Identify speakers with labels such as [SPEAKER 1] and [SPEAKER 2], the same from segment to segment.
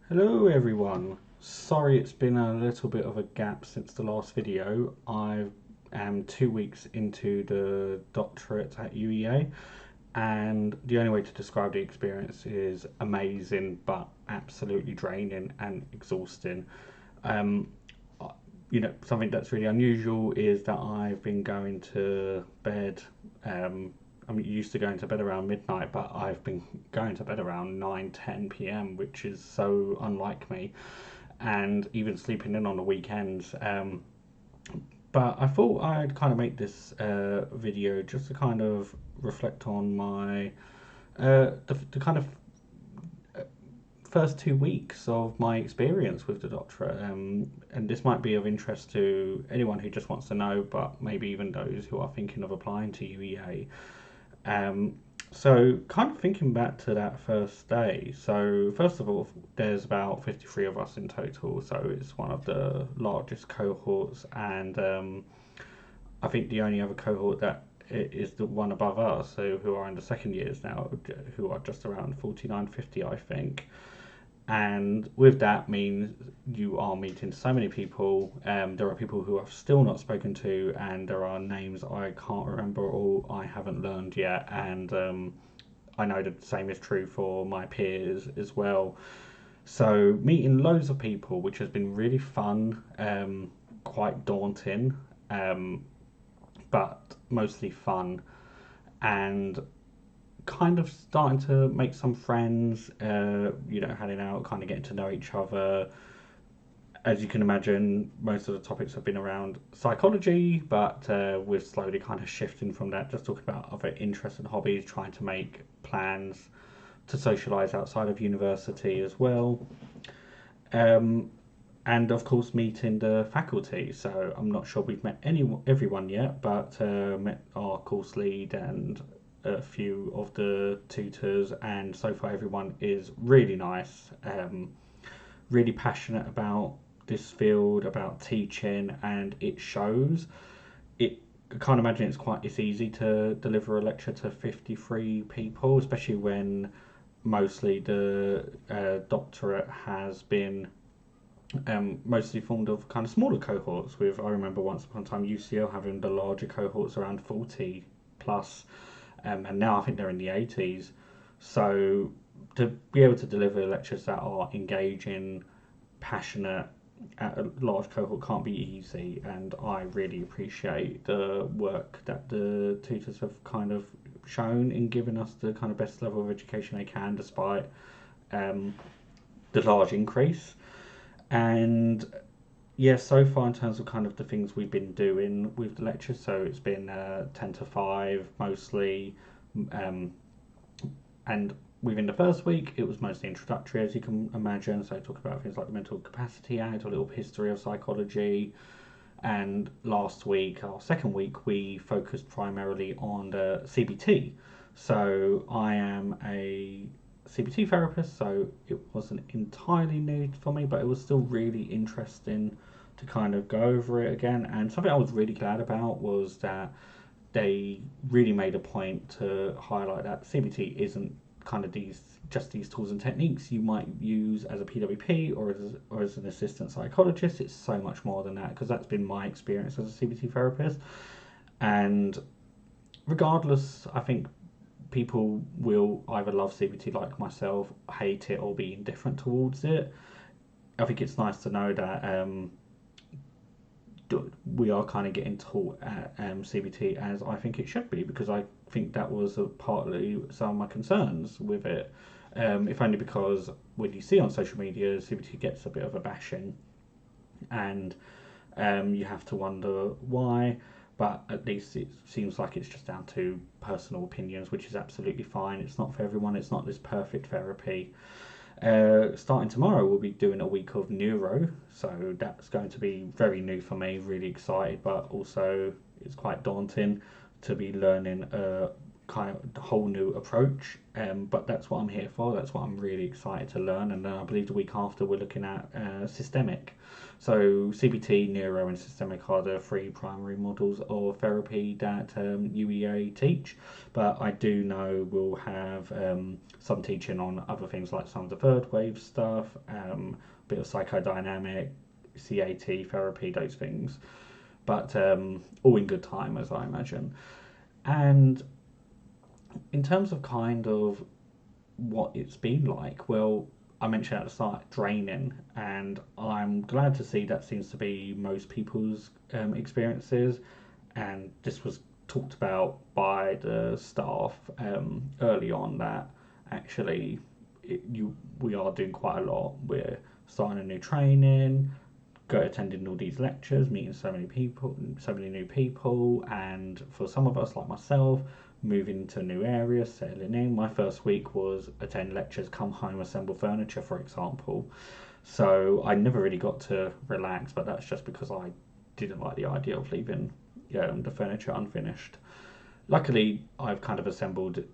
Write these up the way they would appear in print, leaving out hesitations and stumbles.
[SPEAKER 1] Hello everyone. Sorry it's been a little bit of a gap since the last video. I am 2 weeks into the doctorate at UEA, and the only way to describe the experience is amazing but absolutely draining and exhausting. Um, Something that's really unusual is that I've been going to bed. I'm used to going to bed around midnight, but I've been going to bed around 9, 10 p.m., which is so unlike me, and even sleeping in on the weekends. But I thought I'd kind of make this video just to kind of reflect on the kind of first 2 weeks of my experience with the doctorate. And this might be of interest to anyone who just wants to know, but maybe even those who are thinking of applying to UEA. Um, so, kind of thinking back to that first day. So, first of all, there's about 53 of us in total. So, it's one of the largest cohorts, and I think the only other cohort that is the one above us, so who are in the second years now, who are just around 49, 50, I think. And with that means you are meeting so many people. There are people who I've still not spoken to, and there are names I can't remember or I haven't learned yet. And I know that the same is true for my peers as well. So meeting loads of people, which has been really fun, quite daunting, um, but mostly fun, and kind of starting to make some friends, hanging out, kind of getting to know each other. As you can imagine, most of the topics have been around psychology, but we're slowly kind of shifting from that, just talking about other interests and hobbies, trying to make plans to socialise outside of university as well. Um, and of course, meeting the faculty. So I'm not sure we've met everyone yet, but met our course lead and a few of the tutors, and so far everyone is really nice, really passionate about this field, about teaching, and it shows. It I can't imagine it's easy to deliver a lecture to 53 people, especially when mostly the doctorate has been mostly formed of kind of smaller cohorts. With I remember once upon a time UCL having the larger cohorts around 40 plus, and now I think they're in the 80s. So to be able to deliver lectures that are engaging, passionate at a large cohort can't be easy, and I really appreciate the work that the tutors have kind of shown in giving us the kind of best level of education they can, despite um, the large increase. And yeah, so far in terms of kind of the things we've been doing with the lectures, so it's been 10 to 5 mostly, um, and within the first week it was mostly introductory, as you can imagine. So talk about things like the Mental Capacity Act, a little history of psychology. And last week, our second week, we focused primarily on the CBT. So I am a CBT therapist, so it wasn't entirely new for me, but it was still really interesting to kind of go over it again. And something I was really glad about was that they really made a point to highlight that CBT isn't kind of these tools and techniques you might use as a PWP or as an assistant psychologist. It's so much more than that, because that's been my experience as a CBT therapist. And regardless, I think people will either love CBT like myself, hate it, or be indifferent towards it. I think it's nice to know that we are kind of getting taught at CBT as I think it should be, because I think that was partly some of my concerns with it. If only because when you see on social media, CBT gets a bit of a bashing, and you have to wonder why. But at least it seems like it's just down to personal opinions, which is absolutely fine. It's not for everyone. It's not this perfect therapy. Starting tomorrow, we'll be doing a week of neuro, so that's going to be very new for me. Really excited, but also it's quite daunting to be learning kind of a whole new approach. But that's what I'm here for. That's what I'm really excited to learn. And then I believe the week after we're looking at systemic. So CBT, neuro, and systemic are the three primary models of therapy that UEA teach. But I do know we'll have some teaching on other things like some of the third wave stuff, a bit of psychodynamic, CAT therapy, those things. But all in good time, as I imagine. And in terms of kind of what it's been like, well, I mentioned at the start draining, and I'm glad to see that seems to be most people's experiences. And this was talked about by the staff early on that actually we are doing quite a lot. We're starting a new training, go attending all these lectures, meeting so many people, so many new people, and for some of us like myself, moving to a new area, settling in. My first week was attend lectures, come home, assemble furniture, for example. So I never really got to relax, but that's just because I didn't like the idea of leaving the furniture unfinished. Luckily, I've kind of assembled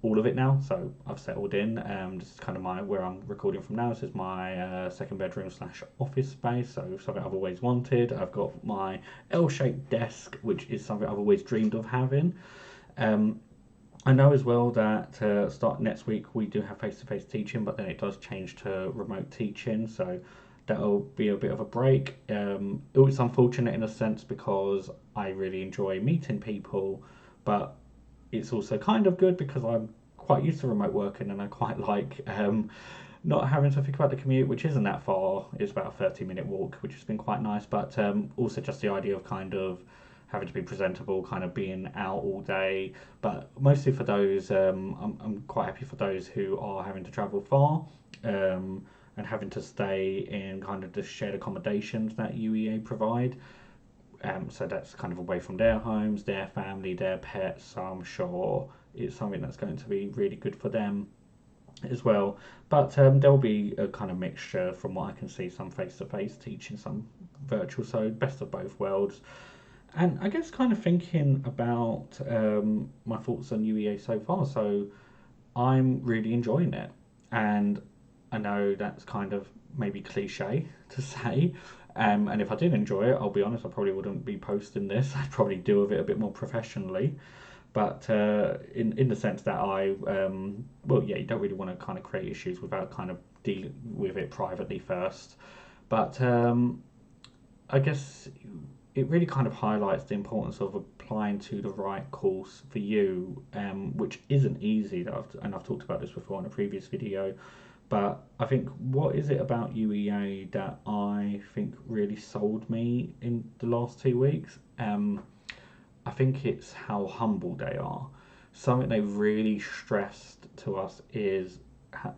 [SPEAKER 1] all of it now, so I've settled in. This is kind of where I'm recording from now. This is my second bedroom slash office space, so something I've always wanted. I've got my L-shaped desk, which is something I've always dreamed of having. I know as well that start next week we do have face-to-face teaching, but then it does change to remote teaching, so that'll be a bit of a break. It's unfortunate in a sense because I really enjoy meeting people, but it's also kind of good because I'm quite used to remote working and I quite like not having to think about the commute, which isn't that far. It's about a 30-minute walk, which has been quite nice, but also just the idea of kind of having to be presentable, kind of being out all day. But mostly for those, I'm quite happy for those who are having to travel far and having to stay in kind of the shared accommodations that UEA provide. So that's kind of away from their homes, their family, their pets. So I'm sure it's something that's going to be really good for them as well. But there'll be a kind of mixture from what I can see, some face-to-face teaching, some virtual. So best of both worlds. And I guess kind of thinking about my thoughts on UEA so far. So I'm really enjoying it. And I know that's kind of maybe cliche to say. And if I did enjoy it, I'll be honest, I probably wouldn't be posting this. I'd probably deal with it a bit more professionally. But in the sense that well, yeah, you don't really want to kind of create issues without kind of dealing with it privately first. But I guess it really kind of highlights the importance of applying to the right course for you, which isn't easy. And I've talked about this before in a previous video. But I think what is it about UEA that I think really sold me in the last 2 weeks? I think it's how humble they are. Something they really stressed to us is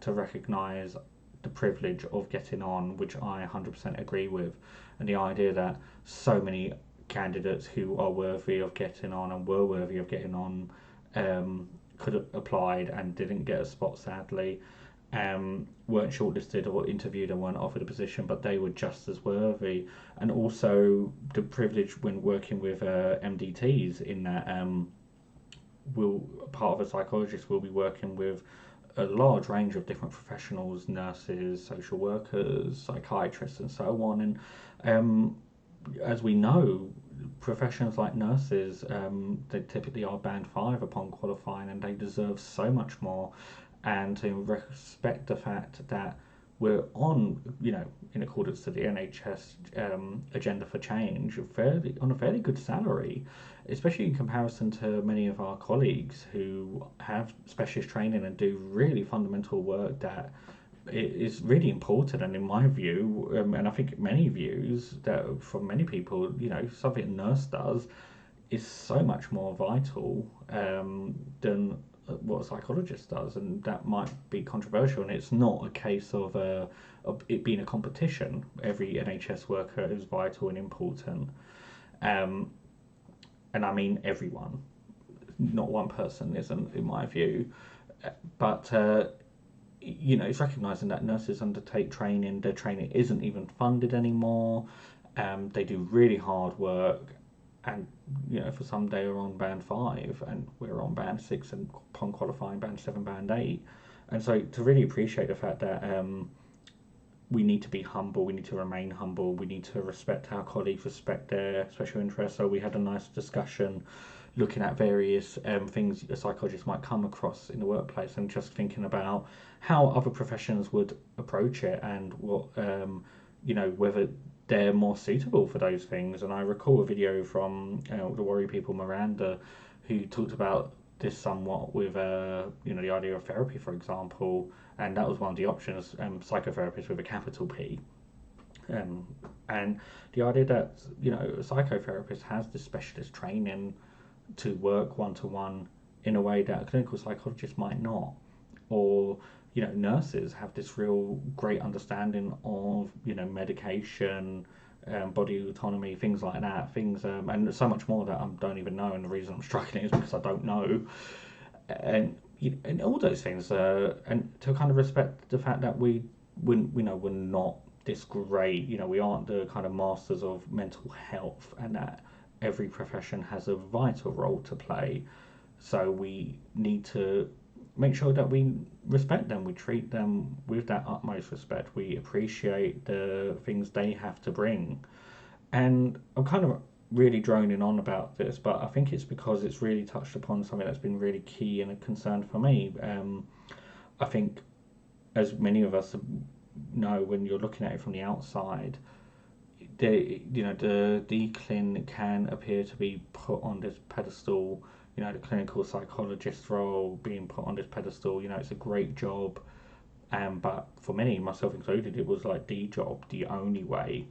[SPEAKER 1] to recognise the privilege of getting on, which I 100% agree with, and the idea that so many candidates who are worthy of getting on and were worthy of getting on could have applied and didn't get a spot, sadly. Weren't shortlisted or interviewed and weren't offered a position, but they were just as worthy. And also the privilege when working with MDTs in that part of a psychologist will be working with a large range of different professionals, nurses, social workers, psychiatrists, and so on. And as we know, professions like nurses, they typically are band 5 upon qualifying, and they deserve so much more. And to respect the fact that we're on, in accordance to the NHS agenda for change, on a fairly good salary, especially in comparison to many of our colleagues who have specialist training and do really fundamental work that is really important. And in my view, and I think many views that from many people, something a nurse does is so much more vital than what a psychologist does, and that might be controversial. And it's not a case of it being a competition. Every NHS worker is vital and important, and I mean everyone. Not one person isn't, in my view. But it's recognising that nurses undertake training. Their training isn't even funded anymore. They do really hard work, and for some they are on band 5 and we're on band 6, and upon qualifying band 7, band 8. And so to really appreciate the fact that we need to be humble, we need to remain humble, we need to respect our colleagues, respect their special interests. So we had a nice discussion looking at various things a psychologist might come across in the workplace, and just thinking about how other professions would approach it, and what whether they're more suitable for those things. And I recall a video from the Worry People, Miranda, who talked about this somewhat with the idea of therapy, for example, and that was one of the options, psychotherapist with a capital P. And the idea that a psychotherapist has this specialist training to work one to one in a way that a clinical psychologist might not, or nurses have this real great understanding of medication, body autonomy, things like that, and so much more that I don't even know. And the reason I'm struggling is because I don't know, and all those things, and to kind of respect the fact that we're not this great, we aren't the kind of masters of mental health, and that every profession has a vital role to play. So we need to make sure that we respect them, we treat them with that utmost respect, we appreciate the things they have to bring. And I'm kind of really droning on about this, but I think it's because it's really touched upon something that's been really key and a concern for me. I think, as many of us know, when you're looking at it from the outside, the DCLIN can appear to be put on this pedestal. The clinical psychologist role being put on this pedestal. It's a great job, but for many, myself included, it was like the job, the only way.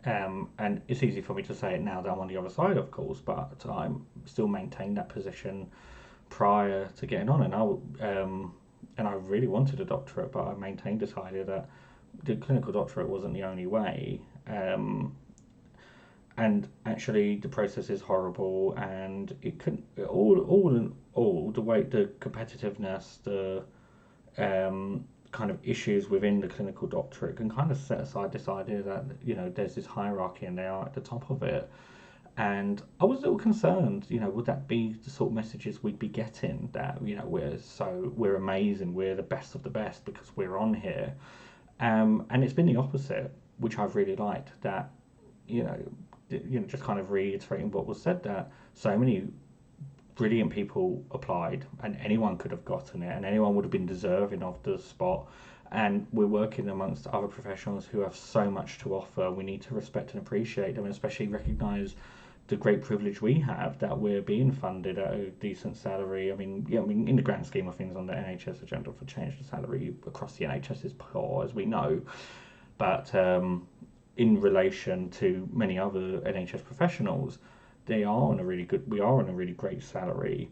[SPEAKER 1] And it's easy for me to say it now that I'm on the other side, of course, but I still maintained that position prior to getting on, and I really wanted a doctorate, but I maintained this idea that the clinical doctorate wasn't the only way. And actually, the process is horrible, and it can all in all, the competitiveness, the kind of issues within the clinical doctorate can kind of set aside this idea that there's this hierarchy and they are at the top of it. And I was a little concerned, would that be the sort of messages we'd be getting, that we're amazing, we're the best of the best because we're on here. And it's been the opposite, which I've really liked. That just kind of reiterating what was said, that so many brilliant people applied, and anyone could have gotten it, and anyone would have been deserving of the spot. And we're working amongst other professionals who have so much to offer. We need to respect and appreciate them, and especially recognise the great privilege we have that we're being funded at a decent salary. I mean, in the grand scheme of things, on the NHS agenda for change, the salary across the NHS is poor, as we know. But in relation to many other NHS professionals, we are on a really great salary,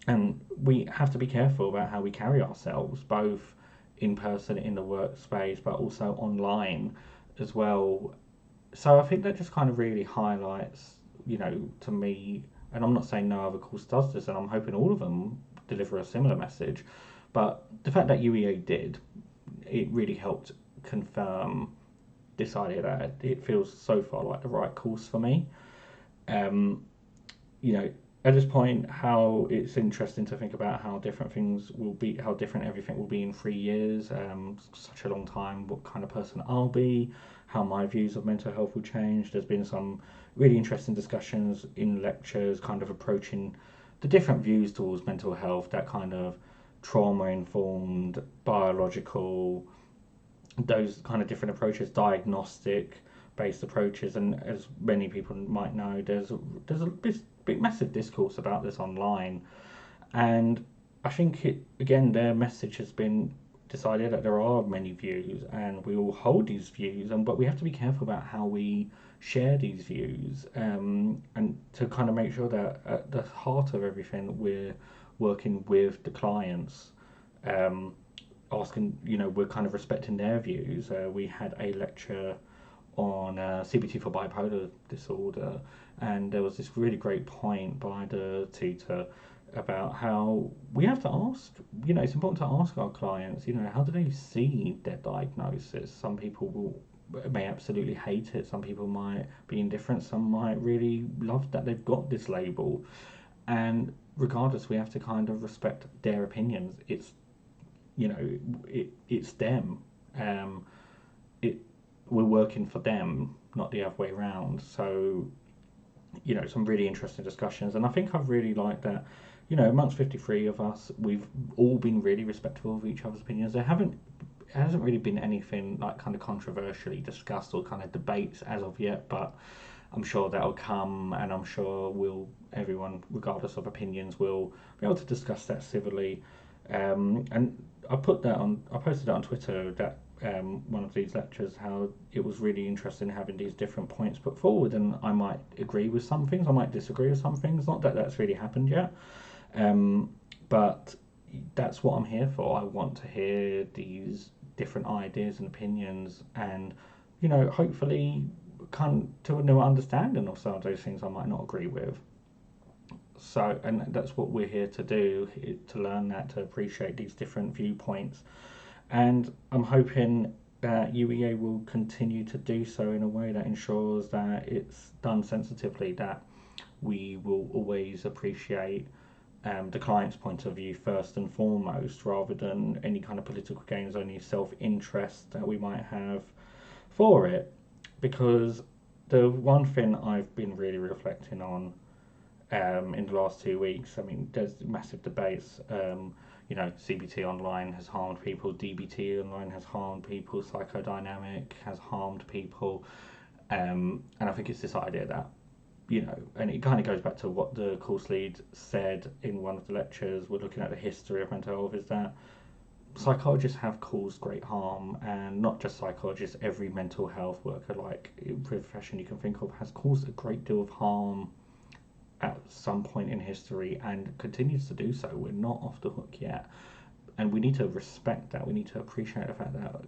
[SPEAKER 1] and we have to be careful about how we carry ourselves, both in person in the workspace, but also online as well. So I think that just kind of really highlights, to me, and I'm not saying no other course does this, and I'm hoping all of them deliver a similar message, but the fact that UEA did, it really helped confirm this idea that it feels so far like the right course for me. Um, at this point, how it's interesting to think about how different things will be, how different everything will be in 3 years. Such a long time. What kind of person I'll be, how my views of mental health will change. There's been some really interesting discussions in lectures, kind of approaching the different views towards mental health, that kind of trauma-informed, biological, those kind of different approaches, diagnostic based approaches. And as many people might know, there's a big massive discourse about this online, and I think their message has been decided that there are many views and we all hold these views, but we have to be careful about how we share these views, and to kind of make sure that at the heart of everything we're working with the clients, asking, we're kind of respecting their views. We had a lecture on CBT for bipolar disorder, and there was this really great point by the tutor about how we have to ask, it's important to ask our clients, how do they see their diagnosis? Some people will may absolutely hate it. Some people might be indifferent. Some might really love that they've got this label. And regardless, we have to kind of respect their opinions. It's, it's them. Um, it we're working for them, not the other way around. So, some really interesting discussions, and I think I've really liked that. Amongst 53 of us, we've all been really respectful of each other's opinions. It hasn't really been anything like kind of controversially discussed or kind of debates as of yet, but I'm sure that'll come, and I'm sure everyone, regardless of opinions, will be able to discuss that civilly. And I posted that on Twitter, that one of these lectures, how it was really interesting having these different points put forward, and I might agree with some things, I might disagree with some things. Not that that's really happened yet, but that's what I'm here for. I want to hear these different ideas and opinions, and hopefully come to a new understanding of some of those things I might not agree with. So, and that's what we're here to do, to learn that, to appreciate these different viewpoints. And I'm hoping that UEA will continue to do so in a way that ensures that it's done sensitively, that we will always appreciate the client's point of view first and foremost, rather than any kind of political gains, only self-interest that we might have for it. Because the one thing I've been really reflecting on in the last 2 weeks, I mean, there's massive debates. CBT online has harmed people, DBT online has harmed people, psychodynamic has harmed people, and I think it's this idea that, and it kind of goes back to what the course lead said in one of the lectures. We're looking at the history of mental health, is that psychologists have caused great harm, and not just psychologists, every mental health worker, like profession you can think of, has caused a great deal of harm at some point in history and continues to do so. We're not off the hook yet, and we need to respect that. We need to appreciate the fact that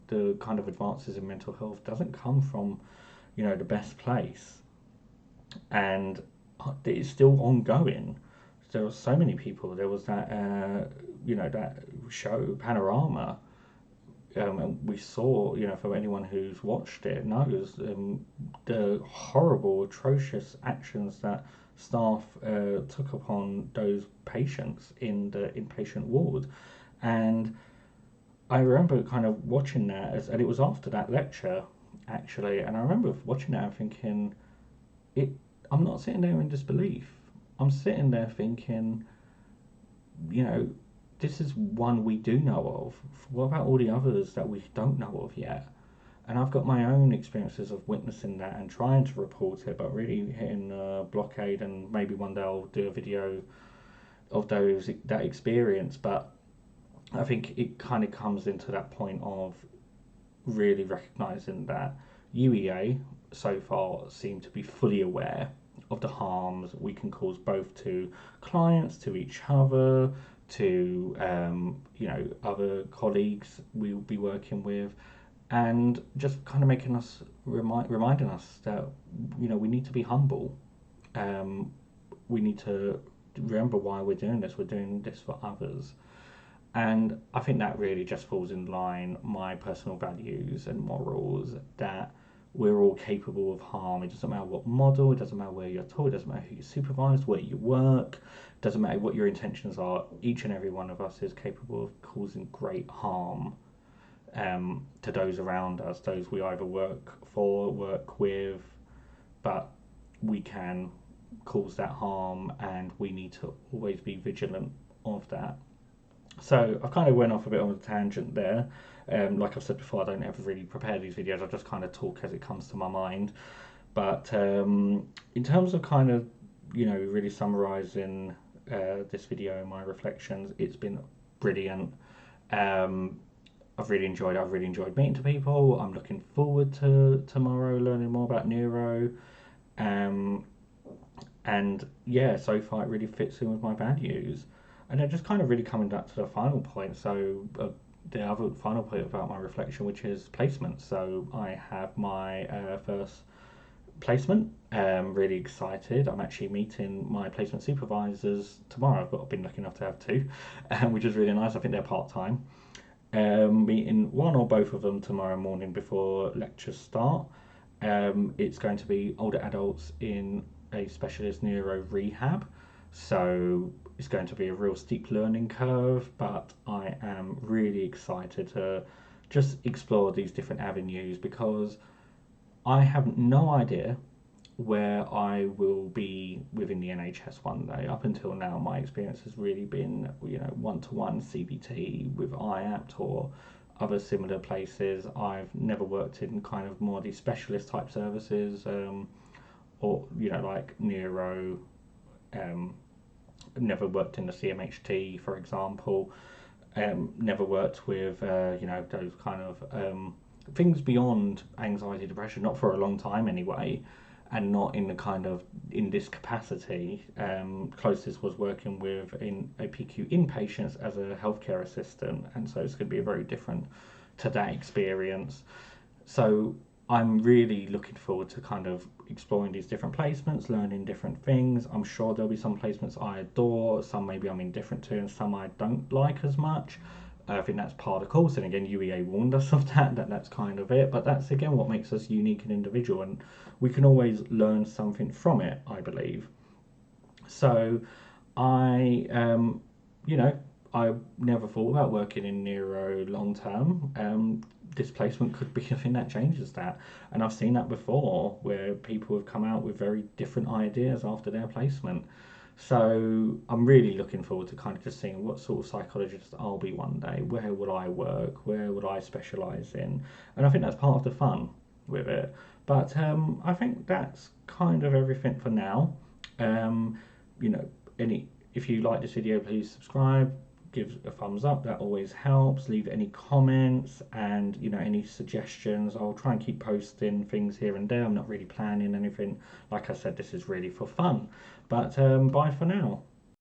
[SPEAKER 1] the kind of advances in mental health doesn't come from the best place, and it's still ongoing. There are so many people. There was that that show Panorama, and we saw, for anyone who's watched it knows, the horrible, atrocious actions that staff took upon those patients in the inpatient ward. And I remember kind of watching that, and it was after that lecture, actually, and I remember watching that and thinking, I'm not sitting there in disbelief. I'm sitting there thinking, this is one we do know of. What about all the others that we don't know of yet? And I've got my own experiences of witnessing that and trying to report it, but really hitting a blockade. And maybe one day I'll do a video of that experience. But I think it kind of comes into that point of really recognizing that UEA so far seem to be fully aware of the harms we can cause, both to clients, to each other, to other colleagues we'll be working with, and just kind of making us reminding us that we need to be humble. We need to remember why we're doing this. We're doing this for others, and I think that really just falls in line my personal values and morals, that we're all capable of harm. It doesn't matter what model, it doesn't matter where you're taught, it doesn't matter who you supervise, where you work, it doesn't matter what your intentions are. Each and every one of us is capable of causing great harm to those around us, those we either work for, work with, but we can cause that harm, and we need to always be vigilant of that. So I've kind of went off a bit on a tangent there. Like I've said before, I don't ever really prepare these videos. I just kind of talk as it comes to my mind. But in terms of kind of, really summarising this video and my reflections, it's been brilliant. I've really enjoyed meeting to people. I'm looking forward to tomorrow learning more about neuro. And yeah, so far it really fits in with my values. And then just kind of really coming back to the final point. So the other final point about my reflection, which is placement. So I have my first placement. Really excited. I'm actually meeting my placement supervisors tomorrow. I've been lucky enough to have two, which is really nice. I think they're part-time. Meeting one or both of them tomorrow morning before lectures start. It's going to be older adults in a specialist neuro rehab. So it's going to be a real steep learning curve, but I am really excited to just explore these different avenues because I have no idea where I will be within the NHS one day. Up until now, my experience has really been, one-to-one CBT with IAPT or other similar places. I've never worked in kind of more these specialist type services, or like neuro. Um, Never worked in the CMHT, for example. Never worked with those kind of things beyond anxiety, depression, not for a long time anyway, and not in the kind of in this capacity. Closest was working with in a PQ inpatients as a healthcare assistant, and so it's going to be a very different to that experience. So I'm really looking forward to kind of exploring these different placements, learning different things. I'm sure there'll be some placements I adore, some maybe I'm indifferent to, and some I don't like as much. I think that's part of the course, and again, UEA warned us of that's kind of it. But that's again what makes us unique and individual, and we can always learn something from it, I believe. So I, I never thought about working in neuro long term. Displacement could be a thing that changes that, and I've seen that before where people have come out with very different ideas after their placement. So I'm really looking forward to kind of just seeing what sort of psychologist I'll be one day. Where would I work? Where would I specialise in? And I think that's part of the fun with it. But I think that's kind of everything for now. Um, you know, any if you like this video, please subscribe, give a thumbs up. That always helps. Leave any comments and any suggestions. I'll try and keep posting things here and there. I'm not really planning anything. Like I said, this is really for fun. But bye for now.